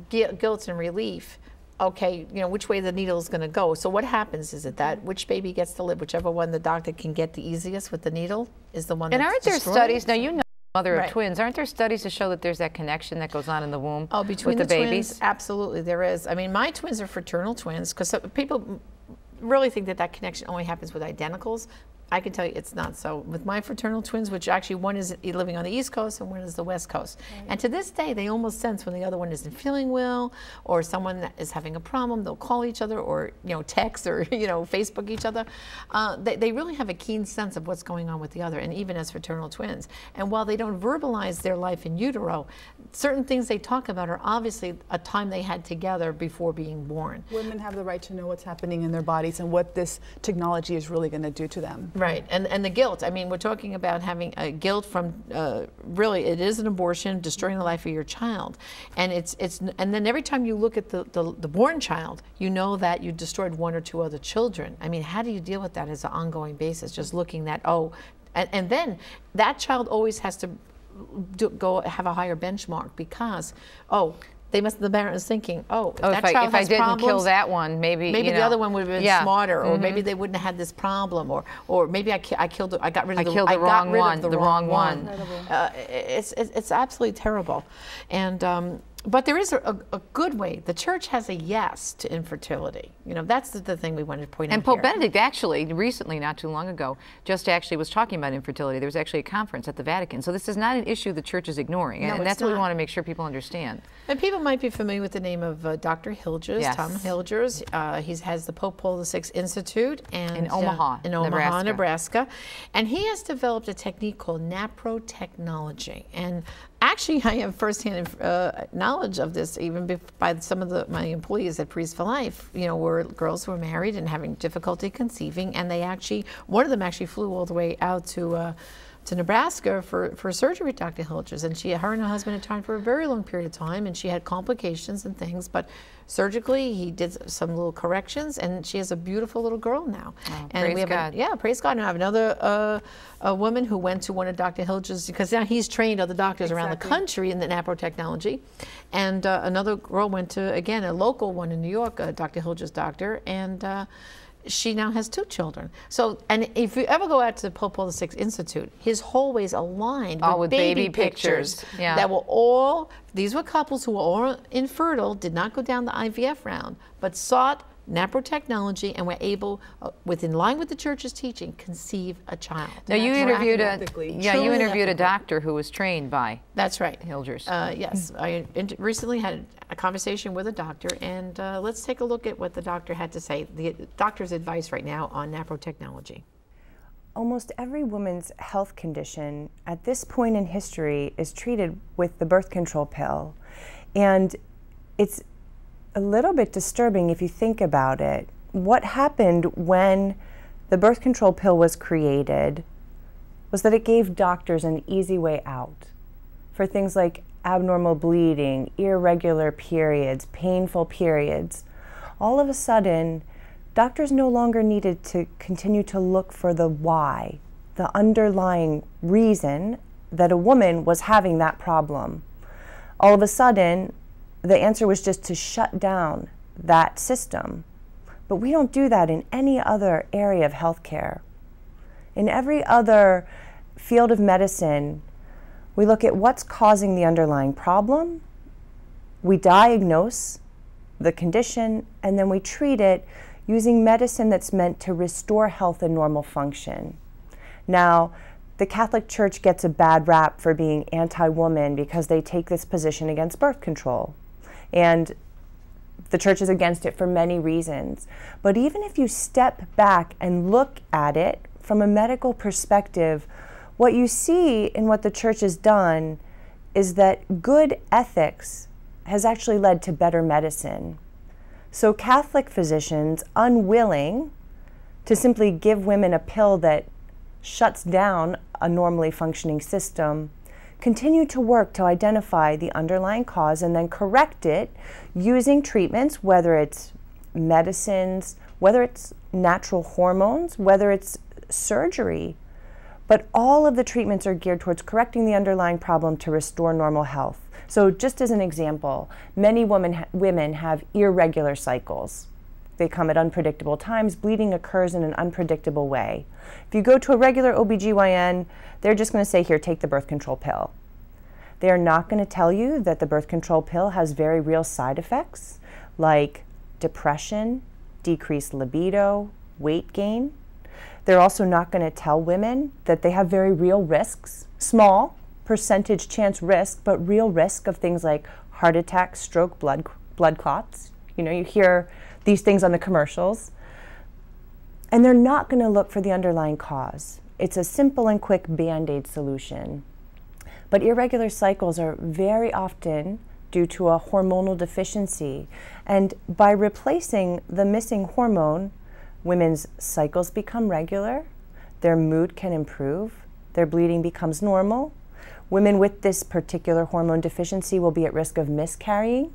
guilt and relief. Okay, you know, which way the needle is going to go. So what happens is that which baby gets to live, whichever one the doctor can get the easiest with the needle is the one And that's aren't there destroyed. studies, now you know, mother Right. of twins, aren't there studies to show that there's that connection that goes on in the womb Between with the twins, babies? absolutely there is. I mean, my twins are fraternal twins because people really think that connection only happens with identicals. I can tell you it's not so. With my fraternal twins, which actually one is living on the East Coast and one is the West Coast. And to this day, they almost sense when the other one isn't feeling well or someone that is having a problem, they'll call each other or, you know, text or, you know, Facebook each other. They really have a keen sense of what's going on with the other, and even as fraternal twins. And while they don't verbalize their life in utero, certain things they talk about are obviously a time they had together before being born. Women have the right to know what's happening in their bodies and what this technology is really going to do to them. Right, and the guilt. I mean, we're talking about having a guilt from really it is an abortion, destroying the life of your child, and and then every time you look at the born child, you know that you destroyed 1 or 2 other children. I mean, how do you deal with that as an ongoing basis? Just looking that and then that child always has to go have a higher benchmark because the parent is thinking, if that child if I has didn't problems, kill that one, maybe the other one would have been smarter, or maybe they wouldn't have had this problem, or maybe I got rid of the wrong one. Incredible. It's absolutely terrible, and But there is a good way. The church has a yes to infertility. You know, that's the thing we wanted to point out. And Pope here. Benedict actually, recently, not too long ago, just actually was talking about infertility. There was actually a conference at the Vatican. So this is not an issue the church is ignoring. No, and it's that's what we not. want to make sure people understand. And people might be familiar with the name of Dr. Hilgers, Yes. Tom Hilgers. He has the Pope Paul VI Institute and In Omaha, in Omaha, Nebraska. Nebraska. And he has developed a technique called naprotechnology. And actually, I have firsthand knowledge of this, even by some of my employees at Priests for Life. You know, were girls who were married and having difficulty conceiving, and they actually, one of them actually flew all the way out to Nebraska for surgery with Dr. Hilgers, and her and her husband had tried for a very long period of time, and she had complications and things, but surgically he did some little corrections, and she has a beautiful little girl now. Oh, and praise we have God. Yeah, praise God. And I have another a woman who went to one of Dr. Hilgers, because now he's trained other doctors around the country in the naprotechnology, and another girl went to, again, a local one in New York, Dr. Hilgers' doctor, and she now has 2 children. So, and if you ever go out to the Pope Paul VI Institute, his hallways aligned Oh, with with baby pictures pictures. Yeah. that were all, these were couples who were all infertile, did not go down the IVF round, but sought naprotechnology and were able, in line with the church's teaching, conceive a child. Now you interviewed ethically. you Truly interviewed a ethically. doctor who was trained by That's right. Hilgers. Yes, I recently had a conversation with a doctor, and let's take a look at what the doctor had to say, the doctor's advice right now on naprotechnology. Almost every woman's health condition at this point in history is treated with the birth control pill. And it's a little bit disturbing if you think about it. What happened when the birth control pill was created was that it gave doctors an easy way out for things like abnormal bleeding, irregular periods, painful periods. All of a sudden, doctors no longer needed to continue to look for the why, the underlying reason that a woman was having that problem. All of a sudden, the answer was just to shut down that system. But we don't do that in any other area of healthcare. In every other field of medicine, we look at what's causing the underlying problem, we diagnose the condition, and then we treat it using medicine that's meant to restore health and normal function. Now, the Catholic Church gets a bad rap for being anti-woman because they take this position against birth control. And the church is against it for many reasons. But even if you step back and look at it from a medical perspective, what you see in what the church has done is that good ethics has actually led to better medicine. So Catholic physicians, unwilling to simply give women a pill that shuts down a normally functioning system, continue to work to identify the underlying cause and then correct it using treatments, whether it's medicines, whether it's natural hormones, whether it's surgery. But all of the treatments are geared towards correcting the underlying problem to restore normal health. So just as an example, many women have irregular cycles. They come at unpredictable times. Bleeding occurs in an unpredictable way. If you go to a regular OBGYN, they're just going to say, here, take the birth control pill. They are not going to tell you that the birth control pill has very real side effects like depression, decreased libido, weight gain. They're also not going to tell women that they have very real risks, small percentage chance risk, but real risk of things like heart attack, stroke, blood clots. You know, you hear these things on the commercials. And they're not going to look for the underlying cause. It's a simple and quick Band-Aid solution. But irregular cycles are very often due to a hormonal deficiency. And by replacing the missing hormone, women's cycles become regular, their mood can improve, their bleeding becomes normal. Women with this particular hormone deficiency will be at risk of miscarrying.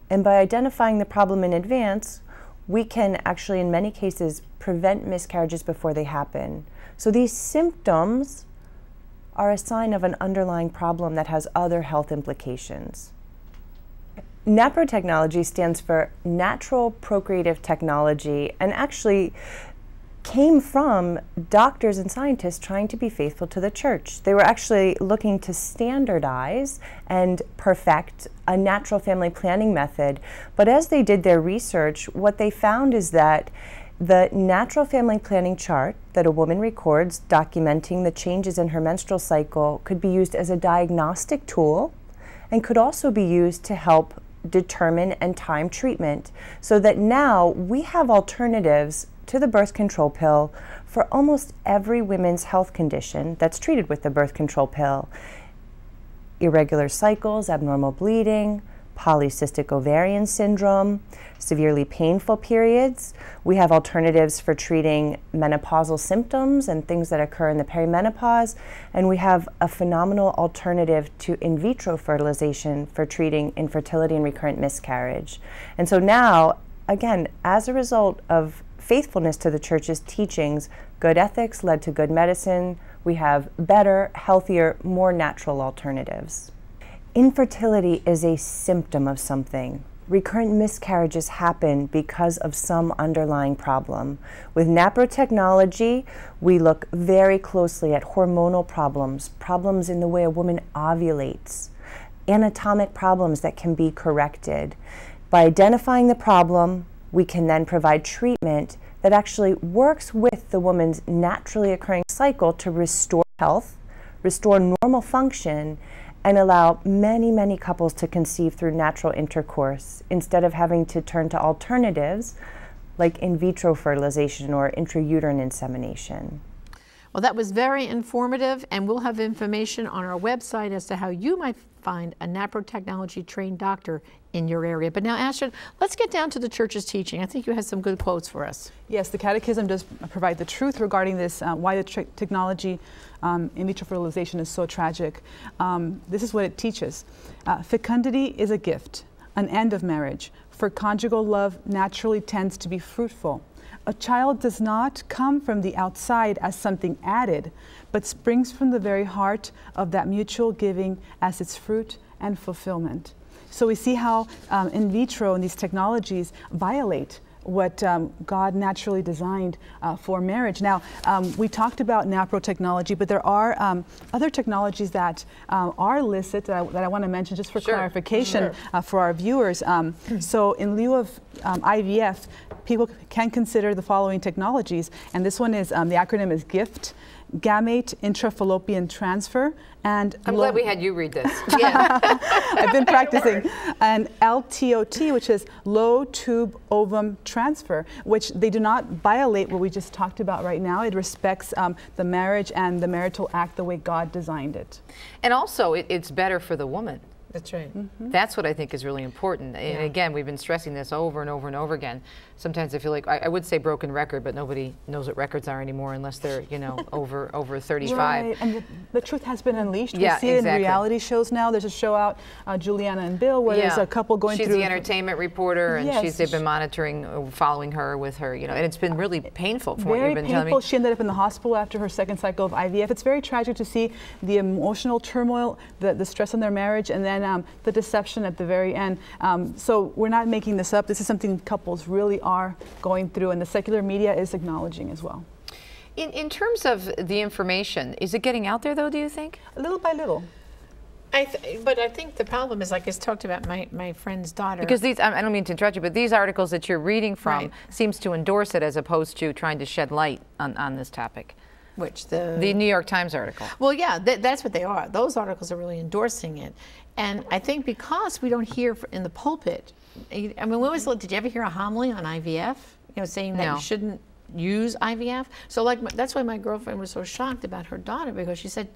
And by identifying the problem in advance, we can actually, in many cases, prevent miscarriages before they happen. So these symptoms are a sign of an underlying problem that has other health implications. Naprotechnology stands for Natural Procreative Technology, and actually came from doctors and scientists trying to be faithful to the church. They were actually looking to standardize and perfect a natural family planning method. But as they did their research, what they found is that the natural family planning chart that a woman records documenting the changes in her menstrual cycle could be used as a diagnostic tool and could also be used to help determine and time treatment, so that now we have alternatives to the birth control pill for almost every women's health condition that's treated with the birth control pill. Irregular cycles, abnormal bleeding, polycystic ovarian syndrome, severely painful periods. We have alternatives for treating menopausal symptoms and things that occur in the perimenopause. And we have a phenomenal alternative to in vitro fertilization for treating infertility and recurrent miscarriage. And so now, again, as a result of faithfulness to the church's teachings, good ethics led to good medicine. We have better, healthier, more natural alternatives. Infertility is a symptom of something. Recurrent miscarriages happen because of some underlying problem. With NAPRO technology, we look very closely at hormonal problems, problems in the way a woman ovulates, anatomic problems that can be corrected. By identifying the problem, we can then provide treatment that actually works with the woman's naturally occurring cycle to restore health, restore normal function, and allow many, many couples to conceive through natural intercourse instead of having to turn to alternatives like in vitro fertilization or intrauterine insemination. Well, that was very informative, and we'll have information on our website as to how you might find a NAPRO technology trained doctor in your area. But now, Astrid, let's get down to the church's teaching. I think you had some good quotes for us. Yes, the Catechism does provide the truth regarding this, why the technology in vitro fertilization is so tragic. This is what it teaches. Fecundity is a gift, an end of marriage, for conjugal love naturally tends to be fruitful. A child does not come from the outside as something added, but springs from the very heart of that mutual giving as its fruit and fulfillment. So we see how in vitro and these technologies violate what God naturally designed for marriage. Now, we talked about NAPRO technology, but there are other technologies that are illicit that I want to mention just for clarification for our viewers. So in lieu of IVF, people can consider the following technologies, and this one is, the acronym is GIFT, Gamete Intrafallopian Transfer, and I'm glad we had you read this. Yeah. I've been practicing. And LTOT, which is low tube ovum transfer, which they do not violate what we just talked about right now. It respects the marriage and the marital act the way God designed it. And also, it's better for the woman. That's right. Mm-hmm. That's what I think is really important. And again, we've been stressing this over and over and over again. Sometimes I feel like, I would say broken record, but nobody knows what records are anymore unless they're, you know, over 35. Right, and the truth has been unleashed. Yeah, we see it in reality shows now. There's a show out, Juliana and Bill, where there's a couple going through. She's the entertainment reporter, and Yes. they've been monitoring, following her with her, you know, and it's been really painful from what you've been telling me. Very painful. She ended up in the hospital after her second cycle of IVF. It's very tragic to see the emotional turmoil, the stress on their marriage, and then the deception at the very end. So we're not making this up. This is something couples really are going through, and the secular media is acknowledging as well. In terms of the information, is it getting out there though, do you think? Little by little. But I think the problem is, like I talked about my friend's daughter. Because these, I don't mean to interrupt you, but these articles that you're reading from seems to endorse it as opposed to trying to shed light on this topic. Which the New York Times article. Well, yeah, that's what they are. Those articles are really endorsing it. And I think because we don't hear in the pulpit, I mean, did you ever hear a homily on IVF? You know, saying that you shouldn't use IVF? So like, that's why my girlfriend was so shocked about her daughter, because she said,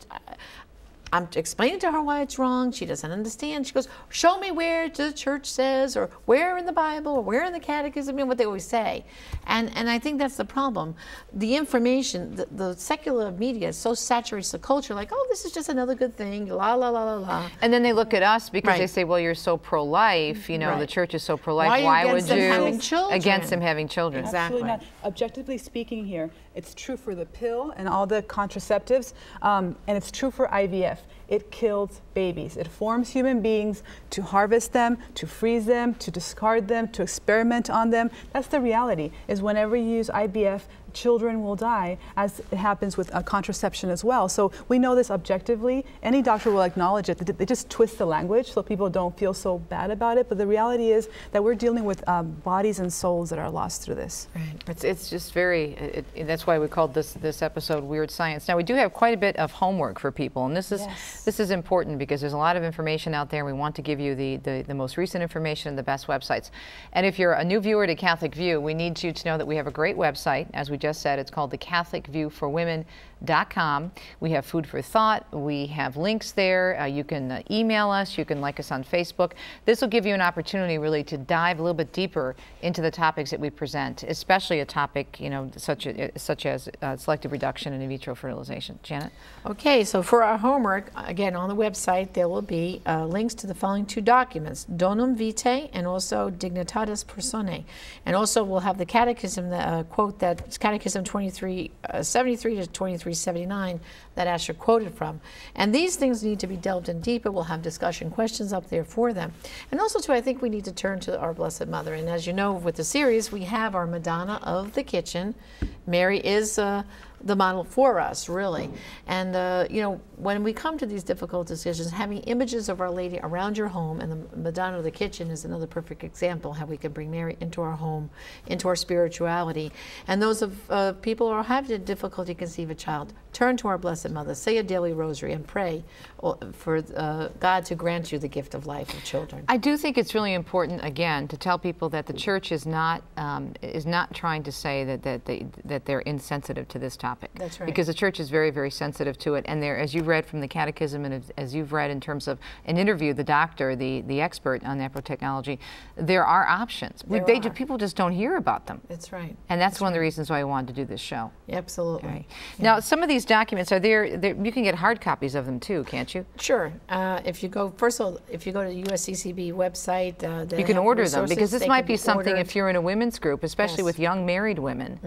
I'm explaining to her why it's wrong. She doesn't understand. She goes, show me where the church says, or where in the Bible, or where in the catechism, you know, what they always say. And I think that's the problem. The information, the secular media so saturates the culture, like, oh, this is just another good thing, la, la, la, la, la. And then they look at us because they say, well, you're so pro-life, you know, the church is so pro-life. Why would you? Against them having children. Exactly. Absolutely not. Objectively speaking here, it's true for the pill and all the contraceptives, and it's true for IVF. it kills babies. It forms human beings to harvest them, to freeze them, to discard them, to experiment on them. That's the reality, is whenever you use IVF, children will die, as it happens with contraception as well. So we know this objectively. Any doctor will acknowledge it. They just twist the language so people don't feel so bad about it. But the reality is that we're dealing with bodies and souls that are lost through this. Right. It's just very, that's why we called this episode Weird Science. Now, we do have quite a bit of homework for people, and this is important because there's a lot of information out there, and we want to give you the most recent information and the best websites. And if you're a new viewer to Catholic View, we need you to know that we have a great website, as we just said. It's called thecatholicviewforwomen.com. We have food for thought. We have links there. You can email us. You can like us on Facebook. This will give you an opportunity really to dive a little bit deeper into the topics that we present, especially a topic, you know, such as selective reduction and in vitro fertilization. Janet? Okay, so for our homework, again, on the website, there will be links to the following two documents, Donum Vitae and also Dignitatis Personae. And also we'll have the Catechism, quote that Catechism 2373 to 2379 that Asher quoted from. And these things need to be delved in deeper. We'll have discussion questions up there for them. And also, too, I think we need to turn to our Blessed Mother. And as you know, with the series, we have our Madonna of the Kitchen. Mary is the model for us, really. And, you know, when we come to these difficult decisions, having images of Our Lady around your home, and the Madonna of the Kitchen is another perfect example how we can bring Mary into our home, into our spirituality. And those of people who have difficulty conceive a child, turn to our Blessed Mother, say a daily rosary, and pray for God to grant you the gift of life of children. I do think it's really important, again, to tell people that the Church is not trying to say that they're insensitive to this topic. That's right. Because the Church is very, very sensitive to it. And there, as you've read from the Catechism, and as you've read in terms of an interview, the doctor, the expert on nephro-technology, there are options. People just don't hear about them. That's right. And that's one of the reasons why I wanted to do this show. Absolutely. Okay. Now, some of these documents are there. You can get hard copies of them too, can't you? Sure. If you go, first of all, if you go to the USCCB website, you can order them, because this might be something, if you're in a women's group, especially Yes. with young married women.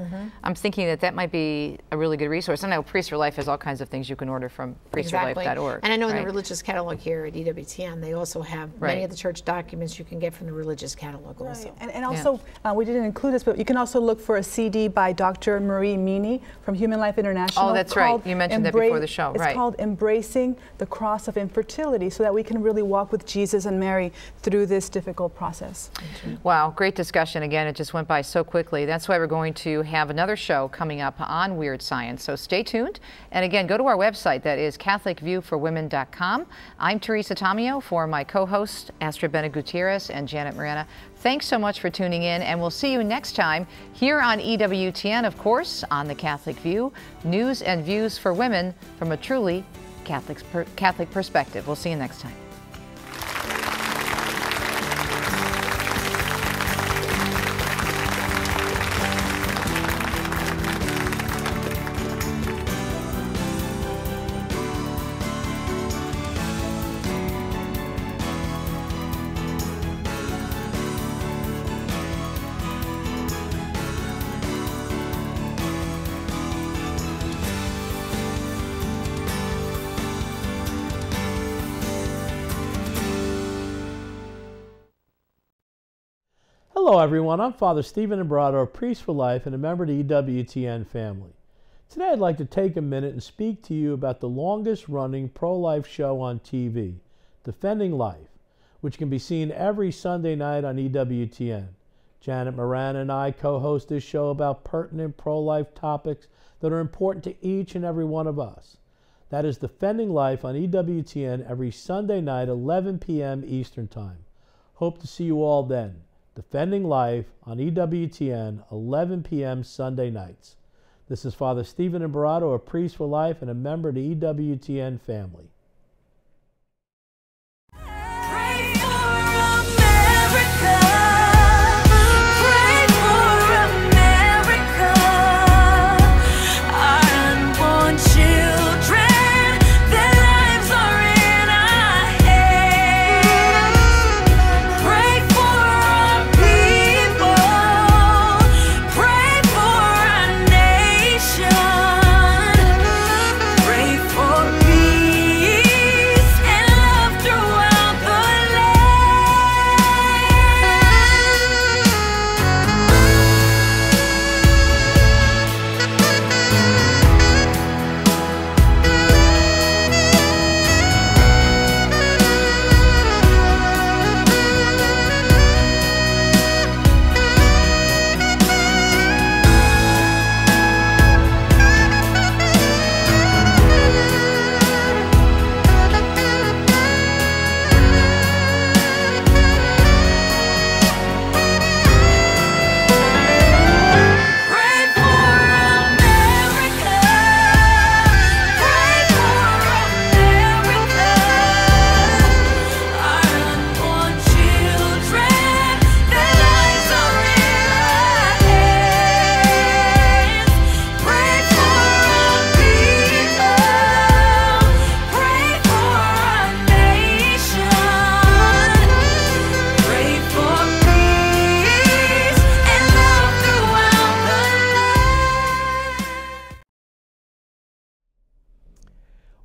I'm thinking that might be a really good resource. I know Priests for Life has all kinds of things you can order from priestsforlife.org. And I know in right? the religious catalog here at EWTN, they also have many of the church documents you can get from the religious catalog also. And also, we didn't include this, but you can also look for a CD by Dr. Marie Meany from Human Life International. Oh, that's right. You mentioned that before the show. It's called Embracing the Cross of Infertility, so that we can really walk with Jesus and Mary through this difficult process. Wow, great discussion. Again, it just went by so quickly. That's why we're going to have another show coming up on Weird Science. So stay tuned. And again, go to our website. That is CatholicViewForWomen.com. I'm Teresa Tomeo for my co-hosts, Astrid Bennett Gutierrez and Janet Morana. Thanks so much for tuning in, and we'll see you next time here on EWTN, of course, on The Catholic View, news and views for women from a truly Catholic perspective. We'll see you next time. Hello everyone, I'm Father Stephen Imbrado, a priest for life and a member of the EWTN family. Today I'd like to take a minute and speak to you about the longest running pro-life show on TV, Defending Life, which can be seen every Sunday night on EWTN. Janet Morana and I co-host this show about pertinent pro-life topics that are important to each and every one of us. That is Defending Life on EWTN every Sunday night, 11 p.m. Eastern Time. Hope to see you all then. Defending Life on EWTN, 11 p.m. Sunday nights. This is Father Stephen Imbrado, a priest for life and a member of the EWTN family. Pray for peace.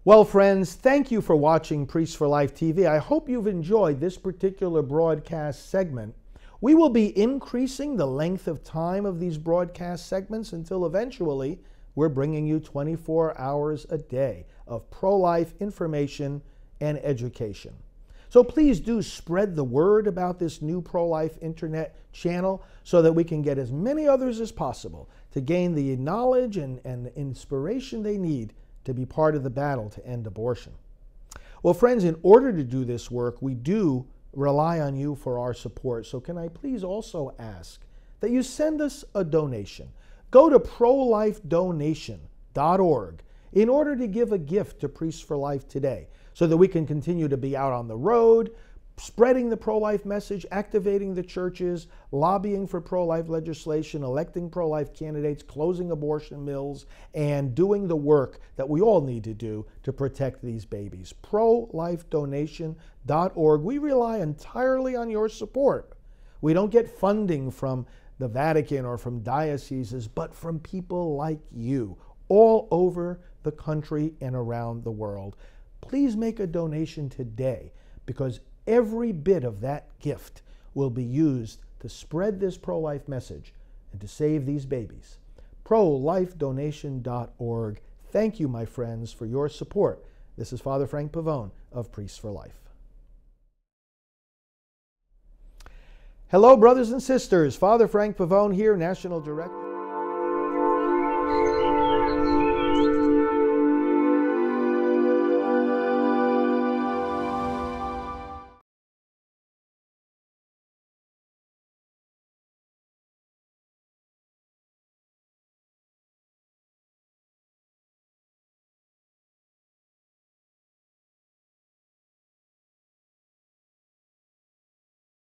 Well, friends, thank you for watching Priests for Life TV. I hope you've enjoyed this particular broadcast segment. We will be increasing the length of time of these broadcast segments until eventually we're bringing you 24 hours a day of pro-life information and education. So please do spread the word about this new pro-life internet channel so that we can get as many others as possible to gain the knowledge and inspiration they need to be part of the battle to end abortion. Well, friends, in order to do this work, we do rely on you for our support. So can I please also ask that you send us a donation? Go to prolifedonation.org in order to give a gift to Priests for Life today so that we can continue to be out on the road, spreading the pro-life message, activating the churches, lobbying for pro-life legislation, electing pro-life candidates, closing abortion mills, and doing the work that we all need to do to protect these babies. prolifedonation.org. We rely entirely on your support. We don't get funding from the Vatican or from dioceses, but from people like you all over the country and around the world. Please make a donation today, because every bit of that gift will be used to spread this pro-life message and to save these babies. prolifedonation.org. Thank you, my friends, for your support. This is Father Frank Pavone of Priests for Life. Hello, brothers and sisters. Father Frank Pavone here, National Director.